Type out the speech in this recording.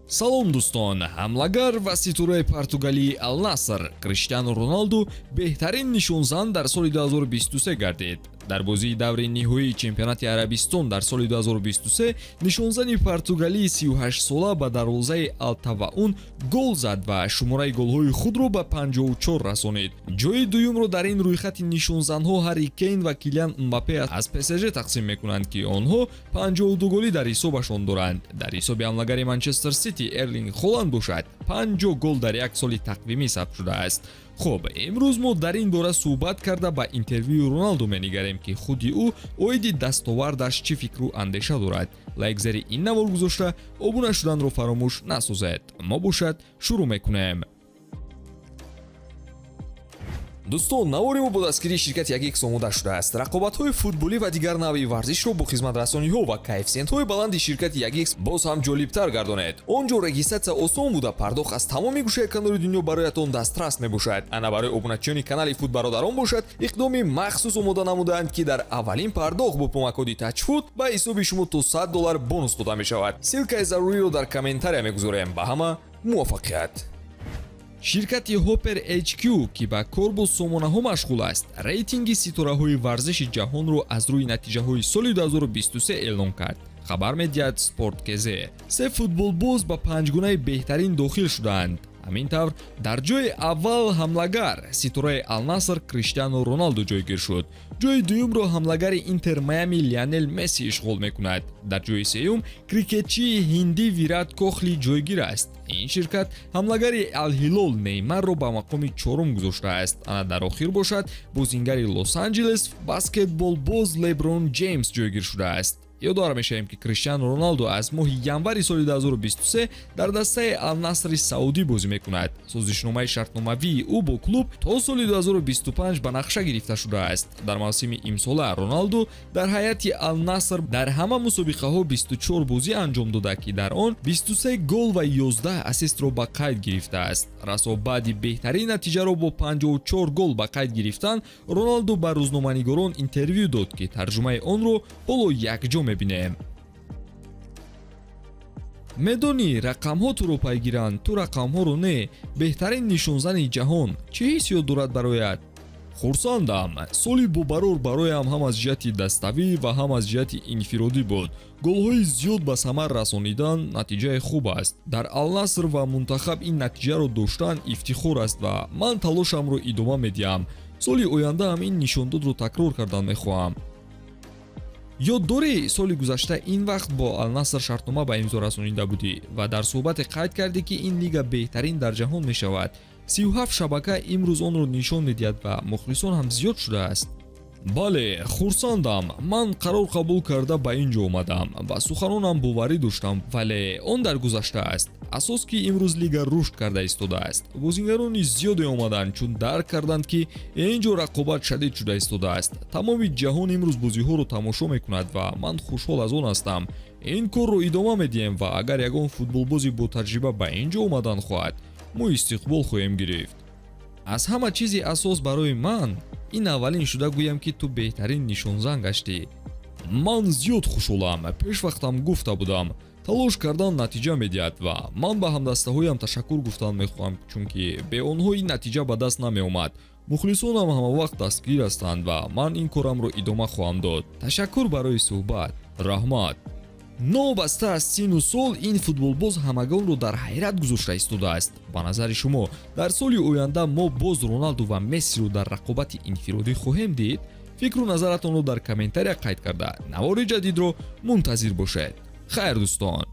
салом дӯстон, ҳамлагар ва ситораи португалии Ал-Наср Криштиану Роналду беҳтарин нишонзан дар соли 2023 гардид. дар бозии даври ниҳоии чемпионати Арабистон дар соли 2023 нишонзани португалии 38 сола ба дарвозаи Ал-Таваун гол зад ва шумораи голҳои худро ба 54 расонид. ҷои дуюмро дар ин рӯйхати нишонзанҳо Ҳарри Кейн ва Килиан Мбаппе аз ПСЖ тақсим мекунанд ки онҳо 52 голӣ дар ҳисобашон доранд. дар ҳисоби ҳамлагари Манчестер Сити Эрлинг Холланд бошад 50 гол дар як соли тақвимӣ сабт шудааст. хуб, имрӯз мо дар ин бора суҳбат карда ба интервюи Роналду менигарем ки худи ӯ оиди дастовардаш чӣ фикру андеша дорад. лайк зери ин навор гузошта обуна шуданро фаромӯш насозед. мо бошад шурӯъ мекунем. дӯстон, навори мо бо дастгирии ширкати 1x омода шудааст. рақобатҳои футболӣ ва дигар навъи варзишро бо хизматрасониҳо ва коэффициентҳои баланди ширкати 1x боз ҳам ҷолибтар гардонед. он ҷо регистратсия осон буда пардохт аз тамоми гӯшаи канори дунё бароятон дастрас мебошад. ана барои обуначиёни канали Футбародарон бошад иқдоми махсус омода намудаанд ки дар аввалин пардохт бо помакоди тачфут ба ҳисоби шумо то $100 бонус дода мешавад. силкаи заруриро дар комментария мегузорем. ба ҳама муваффақият. ширкати Hopper HQ ки ба кор бо сомонаҳо машғул аст, рейтинги ситораҳои варзиши ҷаҳонро аз рӯи натиҷаҳои соли 2023 эълон кард. хабар медиҳад Sport.kz. се футболбоз ба панҷгунаи беҳтарин дохил шудаанд. ҳамин тавр дар ҷои аввал ҳамлагар ситораи Ал-Наср Криштиану Роналду ҷойгир шуд. ҷои дуюмро ҳамлагари Интер Майами Лионел Месси ишғол мекунад. дар ҷои сеюм крикетчии ҳиндӣ Вират Кохли ҷойгир аст. ин ширкат ҳамлагари Ал-Ҳилол Неймарро ба мақоми чорум гузоштааст. ана дар охир бошад бозингари Лос-Анҷелес баскетболбоз Леброн Ҷеймс ҷойгир шудааст. ёдовар мешавем ки Криштиану Роналду аз моҳи январи соли 2023 дар дастаи Ал-Насри Саудӣ бозӣ мекунад. созишномаи шартномавии ӯ бо клуб то соли 2025 ба нақша гирифта шудааст. дар мавсими имсола Роналду дар ҳайати Ал-Наср дар ҳама мусобиқаҳо 24 бозӣ анҷом дода ки дар он 23 гол ва 11 ассистро ба қайд гирифтааст. расо баъди беҳтарин натиҷаро бо 54 гол ба қайд гирифтан, Роналду ба рӯзноманигорон интервю дод ки тарҷумаи онро боло якҷо мебинем. медонӣ рақамҳо туро пайгиранд, ту рақамҳоро не. беҳтарин нишонзани ҷаҳон чӣ ҳиссиёт дорад барояд? хурсандам. соли бобарор бароям ҳам аз ҷиҳати даставӣ ва ҳам аз ҷиҳати инфиродӣ буд. голҳои зиёд ба самар расонидан натиҷаи хуб аст. дар Ал-Наср ва мунтахаб ин натиҷаро доштан ифтихор аст ва ман талошамро идома медиҳам. соли оянда ҳам ин нишондодро такрор кардан мехоҳам. ёд дорӣ соли гузашта ин вақт бо Ал-Наср шартнома ба имзо расонида будӣ ва дар суҳбате қайд кардӣ ки ин лига беҳтарин дар ҷаҳон мешавад. 37 шабака имрӯз онро нишон медиҳад ва мухлисон ҳам зиёд шудааст. бале, хурсандам. ман қарор қабул карда ба ин ҷо омадам. ба суханонам боварӣ доштам, вале он дар гузашта аст. асос ки имрӯз лига рушд карда истодааст. бозингарони зиёде омаданд, чун дарк карданд ки ин ҷо рақобат шадид шуда истодааст. тамоми ҷаҳон имрӯз бозиҳоро тамошо мекунад ва ман хушҳол аз он ҳастам. ин корро идома медиҳем ва агар ягон футболбози ботаҷриба ба ин ҷо омадан хоҳад, мо истиқбол хоҳем гирифт. аз ҳама чизи асос барои ман ин аввалин шуда гӯям ки ту беҳтарин нишонзан гаштӣ. ман зиёд хушҳолам. пешвақтам гуфта будам, талош кардан натиҷа медиҳад ва ман ба ҳамдастаҳоям ташаккур гуфтан мехоҳам, чунки бе онҳо ин натиҷа ба даст намеомад. мухлисонам ҳамавақт дастгир ҳастанд ва ман ин корамро идома хоҳам дод. ташаккур барои суҳбат. раҳмат. новобаста аз сину сол ин футболбоз ҳамагонро дар ҳайрат гузошта истодааст. ба назари шумо дар соли оянда мо боз Роналду ва Мессиро дар рақобати инфиродӣ хоҳем дид? фикру назаратонро дар комментария қайд карда навори ҷадидро мунтазир бошед. хайр дӯстон.